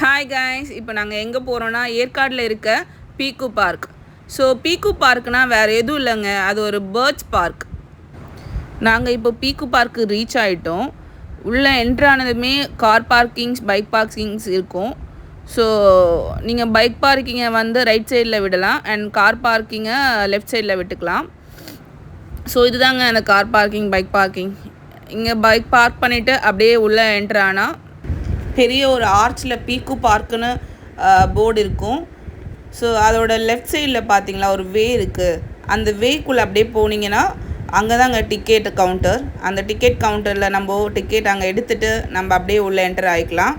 Hi guys, இப்போ நாங்கள் எங்கே போகிறோன்னா ஏற்காடில் இருக்க பீக்கு பார்க். ஸோ பீக்கு பார்க்னால் வேறு எதுவும் இல்லைங்க, அது ஒரு பேர்ட்ஸ் பார்க். நாங்கள் இப்போ பீக்கு பார்க்கு ரீச் ஆகிட்டோம். உள்ளே என்ட்ரானதுமே கார் பார்க்கிங்ஸ், பைக் பார்க்கிங்ஸ் இருக்கும். ஸோ நீங்கள் பைக் பார்க்கிங்கை வந்து ரைட் சைடில் விடலாம் அண்ட் கார் பார்க்கிங்கை லெஃப்ட் சைடில் விட்டுக்கலாம். ஸோ இதுதாங்க அந்த கார் பார்க்கிங், பைக் பார்க்கிங். இங்கே பைக் பார்க் பண்ணிவிட்டு அப்படியே உள்ளே என்ட்ரானால் பெரிய ஒரு ஆர்ச்சில் பீக்கு பார்க்குன்னு போர்டு இருக்கும். ஸோ அதோட லெஃப்ட் சைடில் பார்த்தீங்களா ஒரு வே இருக்குது. அந்த வேக்குள்ளே அப்படியே போனீங்கன்னா அங்கே தான் அங்கே டிக்கெட் கவுண்டர். அந்த டிக்கெட் கவுண்டரில் நம்ம டிக்கெட் அங்கே எடுத்துகிட்டு நம்ம அப்படியே உள்ளே என்டர் ஆகிக்கலாம்.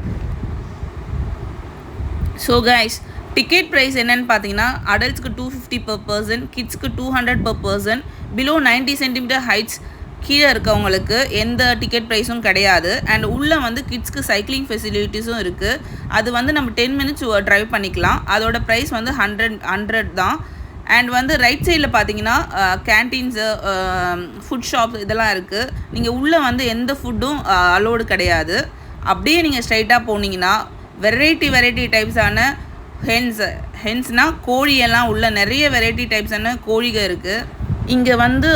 ஸோ கைஸ், டிக்கெட் ப்ரைஸ் என்னென்னு பார்த்தீங்கன்னா அடல்ட்ஸ்க்கு 250 பர் பர்சன், கிட்ஸ்க்கு 200 per person. Below 90 centimetre heights கீழே இருக்கவங்களுக்கு எந்த டிக்கெட் ப்ரைஸும் கிடையாது. அண்ட் உள்ளே வந்து கிட்ஸ்க்கு சைக்கிளிங் ஃபெசிலிட்டிஸும் இருக்குது. அது வந்து நம்ம 10 மினிட்ஸ் ட்ரைவ் பண்ணிக்கலாம். அதோட ப்ரைஸ் வந்து 100 தான். அண்ட் வந்து ரைட் சைடில் பார்த்தீங்கன்னா கேன்டீன்ஸு, ஃபுட் ஷாப்ஸ் இதெல்லாம் இருக்குது. நீங்கள் உள்ளே வந்து எந்த ஃபுட்டும் அலோடு கிடையாது. அப்படியே நீங்கள் ஸ்ட்ரைட்டாக போனீங்கன்னா வெரைட்டி டைப்ஸான ஹென்ஸ்னால் கோழியெல்லாம் உள்ள நிறைய வெரைட்டி டைப்ஸான கோழிகள் இருக்குது. இங்கே வந்து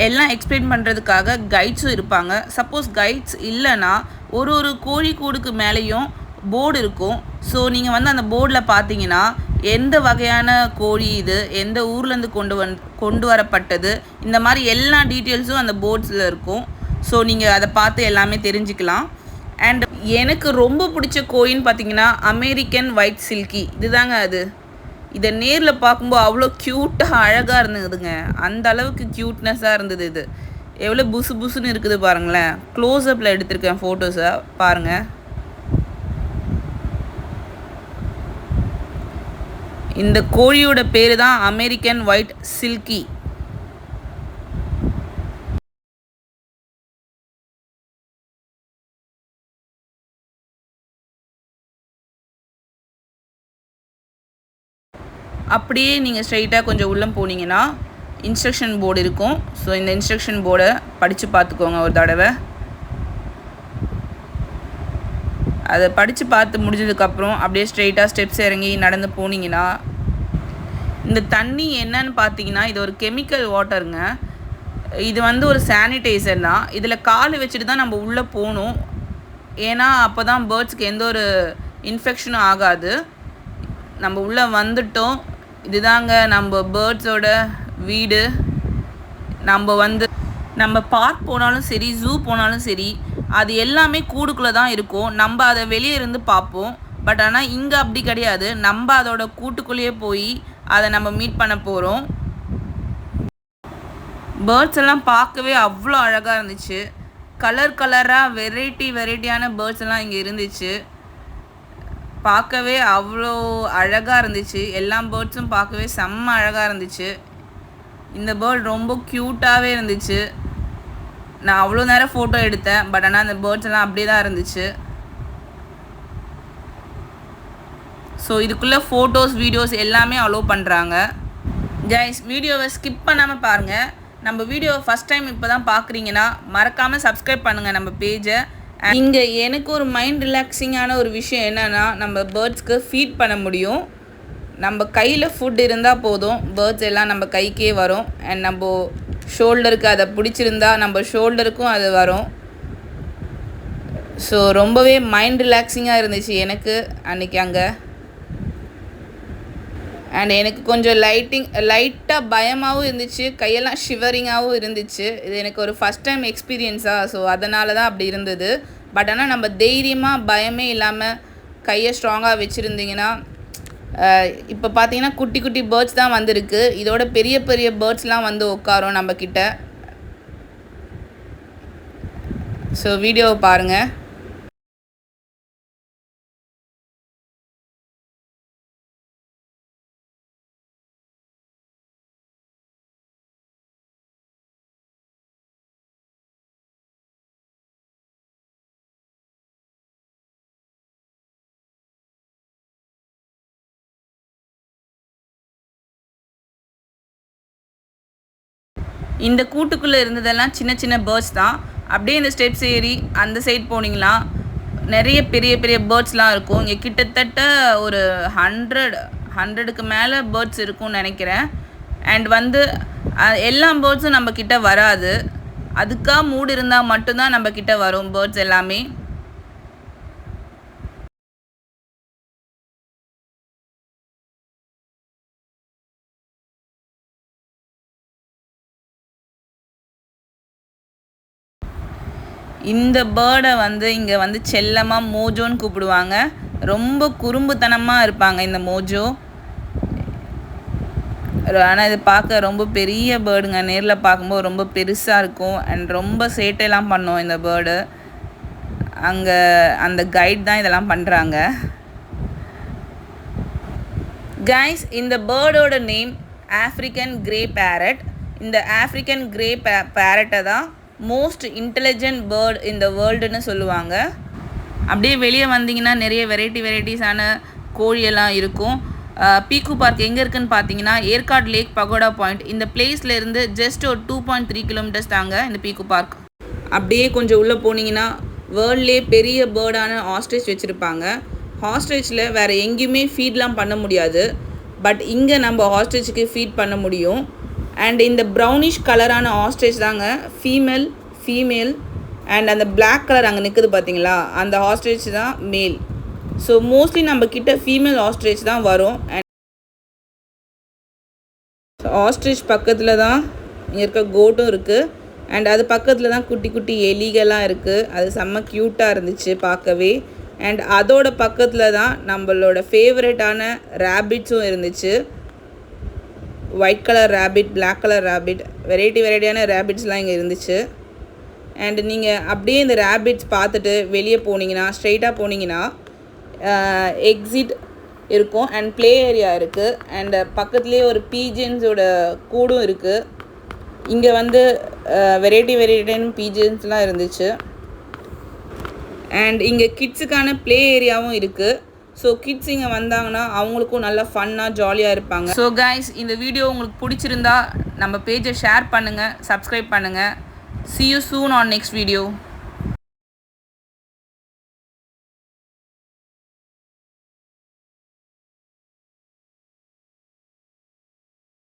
எல்லாம் எக்ஸ்பிளைன் பண்ணுறதுக்காக கைட்ஸும் இருப்பாங்க. சப்போஸ் கைட்ஸ் இல்லைன்னா ஒரு கோழி கூடுக்கு மேலேயும் போர்டு இருக்கும். ஸோ நீங்கள் வந்து அந்த போர்டில் பார்த்தீங்கன்னா எந்த வகையான கோழி இது, எந்த ஊர்லேருந்து கொண்டு வரப்பட்டது, இந்த மாதிரி எல்லா டீட்டெயில்ஸும் அந்த போர்ட்ஸில் இருக்கும். ஸோ நீங்கள் அதை பார்த்து எல்லாமே தெரிஞ்சுக்கலாம். அண்ட் எனக்கு ரொம்ப பிடிச்ச கோழின்னு பார்த்தீங்கன்னா அமெரிக்கன் ஒயிட் சில்கி. இதுதாங்க அது. இதை நேரில் பார்க்கும்போது அவ்வளோ க்யூட்டாக அழகாக இருந்ததுங்க. அந்த அளவுக்கு க்யூட்னஸாக இருந்தது. இது எவ்வளோ புசுன்னு இருக்குது பாருங்களேன். க்ளோஸ்அப்பில் எடுத்திருக்கேன் ஃபோட்டோஸை பாருங்கள். இந்த கோழியோட பேர் தான் அமெரிக்கன் ஒயிட் சில்கி. அப்படியே நீங்கள் ஸ்ட்ரைட்டாக கொஞ்சம் உள்ளே போனீங்கன்னா இன்ஸ்ட்ரக்ஷன் போர்டு இருக்கும். ஸோ இந்த இன்ஸ்ட்ரக்ஷன் போர்டை படித்து பார்த்துக்கோங்க ஒரு தடவை. அதை படித்து பார்த்து முடிஞ்சதுக்கப்புறம் அப்படியே ஸ்ட்ரெயிட்டாக ஸ்டெப்ஸ் இறங்கி நடந்து போனீங்கன்னா இந்த தண்ணி என்னன்னு பார்த்தீங்கன்னா இது ஒரு கெமிக்கல் வாட்டருங்க. இது வந்து ஒரு சானிடைசர் தான். இதில் கால் வச்சுட்டு தான் நம்ம உள்ளே போகணும். ஏன்னா அப்போ தான் பேர்ட்ஸ்க்கு எந்த ஒரு இன்ஃபெக்ஷனும் ஆகாது. நம்ம உள்ளே வந்துட்டோம். இதுதாங்க நம்ம பேர்ட்ஸோட வீடு. நம்ம பார்க் போனாலும் சரி, ஜூ போனாலும் சரி, அது எல்லாமே கூடுக்குள்ளே தான் இருக்கும். நம்ம அதை வெளியே இருந்து பார்ப்போம். பட் ஆனால் இங்கே அப்படி கிடையாது. நம்ம அதோட கூட்டுக்குள்ளேயே போய் அதை நம்ம மீட் பண்ண போகிறோம். பேர்ட்ஸ் எல்லாம் பார்க்கவே அவ்வளோ அழகாக இருந்துச்சு. கலராக வெரைட்டியான பேர்ட்ஸ் எல்லாம் இங்கே இருந்துச்சு. பார்க்கவே அவ்வளோ அழகாக இருந்துச்சு. எல்லா பேர்ட்ஸும் பார்க்கவே செம்ம அழகாக இருந்துச்சு. இந்த பேர்ட் ரொம்ப க்யூட்டாகவே இருந்துச்சு. நான் அவ்வளோ நேரம் ஃபோட்டோ எடுத்தேன். பட் ஆனால் அந்த பேர்ட்ஸ் எல்லாம் அப்படியே தான் இருந்துச்சு. ஸோ இதுக்குள்ளே ஃபோட்டோஸ், வீடியோஸ் எல்லாமே அலோவ் பண்ணுறாங்க. கைஸ், வீடியோவை ஸ்கிப் பண்ணாமல் பாருங்கள். நம்ம வீடியோவை ஃபஸ்ட் டைம் இப்போ தான் பார்க்குறீங்கன்னா மறக்காமல் சப்ஸ்கிரைப் பண்ணுங்கள் நம்ம பேஜை. இங்கே எனக்கு ஒரு மைண்ட் ரிலாக்ஸிங்கான ஒரு விஷயம் என்னென்னா, நம்ம பேர்ட்ஸ்க்கு ஃபீட் பண்ண முடியும். நம்ம கையில் ஃபுட் இருந்தால் போதும், பேர்ட்ஸ் எல்லாம் நம்ம கைக்கே வரும். அண்ட் நம்ம ஷோல்டருக்கு அதை பிடிச்சிருந்தா நம்ம ஷோல்டருக்கும் அது வரும். ஸோ ரொம்பவே மைண்ட் ரிலாக்ஸிங்காக இருந்துச்சு எனக்கு அன்றைக்கி அங்கே. அண்ட் எனக்கு கொஞ்சம் லைட்டாக பயமாகவும் இருந்துச்சு, கையெல்லாம் ஷிவரிங்காகவும் இருந்துச்சு. இது எனக்கு ஒரு ஃபஸ்ட் டைம் எக்ஸ்பீரியன்ஸாக, ஸோ அதனால தான் அப்படி இருந்தது. பட் ஆனால் நம்ம தைரியமாக பயமே இல்லாமல் கையை ஸ்ட்ராங்காக வச்சுருந்திங்கன்னா, இப்போ பார்த்தீங்கன்னா குட்டி பேர்ட்ஸ் தான் வந்திருக்கு. இதோட பெரிய பேர்ட்ஸ்லாம் வந்து உட்காரும் நம்மக்கிட்ட. ஸோ வீடியோவை பாருங்கள். இந்த கூட்டுக்குள்ளே இருந்ததெல்லாம் சின்ன பேர்ட்ஸ் தான். அப்படியே இந்த ஸ்டெப்ஸ் ஏறி அந்த சைட் போனீங்களா நிறைய பெரிய பெரிய பேர்ட்ஸ்லாம் இருக்கும். இங்கே கிட்டத்தட்ட ஒரு 100க்கு மேலே பேர்ட்ஸ் இருக்கும்னு நினைக்கிறேன். அண்ட் வந்து எல்லா பேர்ட்ஸும் நம்ம கிட்ட வராது. அதுக்காக மூடு இருந்தால் மட்டும்தான் நம்ம கிட்ட வரும் பேர்ட்ஸ் எல்லாமே. இந்த பேர்டை வந்து இங்கே வந்து செல்லமாக மோஜோன்னு கூப்பிடுவாங்க. ரொம்ப குறும்புத்தனமாக இருப்பாங்க இந்த மோஜோ. ஆனால் இது பார்க்க ரொம்ப பெரிய பேர்டுங்க. நேரில் பார்க்கும்போது ரொம்ப பெருசாக இருக்கும். அண்ட் ரொம்ப சேட்டையெல்லாம் பண்ணும் இந்த பேர்டு. அங்கே அந்த கைட் தான் இதெல்லாம் பண்ணுறாங்க. கைஸ், இந்த பேர்டோட நேம் ஆஃப்ரிக்கன் கிரே பேரட். இந்த ஆஃப்ரிக்கன் கிரே பேரட்டை தான் மோஸ்ட் இன்டெலிஜென்ட் பேர்ட் இந்த வேர்ல்டுன்னு சொல்லுவாங்க. அப்படியே வெளியே வந்தீங்கன்னா நிறைய வெரைட்டிஸான கோழியெல்லாம் இருக்கும். பீக்கு பார்க் எங்கே இருக்குதுன்னு பார்த்தீங்கன்னா ஏற்காடு லேக் பகோடா பாயிண்ட் இந்த பிளேஸில் இருந்து ஜஸ்ட் ஒரு 2.3 கிலோமீட்டர்ஸ் தாங்க இந்த பீக்கு பார்க். அப்படியே கொஞ்சம் உள்ளே போனீங்கன்னா வேர்ல்ட்லேயே பெரிய பேர்டான ஆஸ்ட்ரிச் வச்சுருப்பாங்க. ஆஸ்ட்ரிச்சில் வேறு எங்கேயுமே ஃபீட்லாம் பண்ண முடியாது. பட் இங்கே நம்ம ஆஸ்ட்ரிச்சுக்கு ஃபீட் பண்ண முடியும். அண்ட் இந்த ப்ரௌனிஷ் கலரான ஆஸ்ட்ரிச் தாங்க ஃபீமேல். அண்ட் அந்த பிளாக் கலர் அங்கே நிற்குது பார்த்தீங்களா, அந்த ஆஸ்ட்ரிச் தான் மேல். ஸோ மோஸ்ட்லி நம்ம கிட்ட ஃபீமேல் ஆஸ்ட்ரிச் தான் வரும். அண்ட் ஆஸ்ட்ரிச் பக்கத்தில் தான் இங்கே இருக்க கோட்டும் இருக்குது. அண்ட் அது பக்கத்தில் தான் குட்டி குட்டி எலிகள்லாம் இருக்குது. அது செம்ம க்யூட்டாக இருந்துச்சு பார்க்கவே. அண்ட் அதோட பக்கத்தில் தான் நம்மளோட ஃபேவரட்டான ரேபிட்ஸும் இருந்துச்சு. White colour rabbit, black colour rabbit, வெரைட்டியான ரேபிட்ஸ்லாம் இங்கே இருந்துச்சு. அண்ட் நீங்கள் அப்படியே இந்த ரேபிட்ஸ் பார்த்துட்டு வெளியே போனீங்கன்னா, ஸ்ட்ரெயிட்டாக போனீங்கன்னா எக்ஸிட் இருக்கும் அண்ட் ப்ளே ஏரியா இருக்குது. அண்ட் பக்கத்துலேயே ஒரு பீஜன்ஸோட கூடும் இருக்குது. இங்கே வந்து வெரைட்டியான பீஜன்ஸ்லாம் இருந்துச்சு. அண்ட் இங்கே கிட்ஸுக்கான ப்ளே ஏரியாவும் இருக்குது. ஸோ கிட்ஸ் இங்கே வந்தாங்கன்னா அவங்களுக்கும் நல்லா ஃபன்னாக ஜாலியாக இருப்பாங்க. ஸோ கைஸ், இந்த வீடியோ உங்களுக்கு பிடிச்சிருந்தா நம்ம பேஜை ஷேர் பண்ணுங்கள், சப்ஸ்கிரைப் பண்ணுங்கள். See you soon on next video.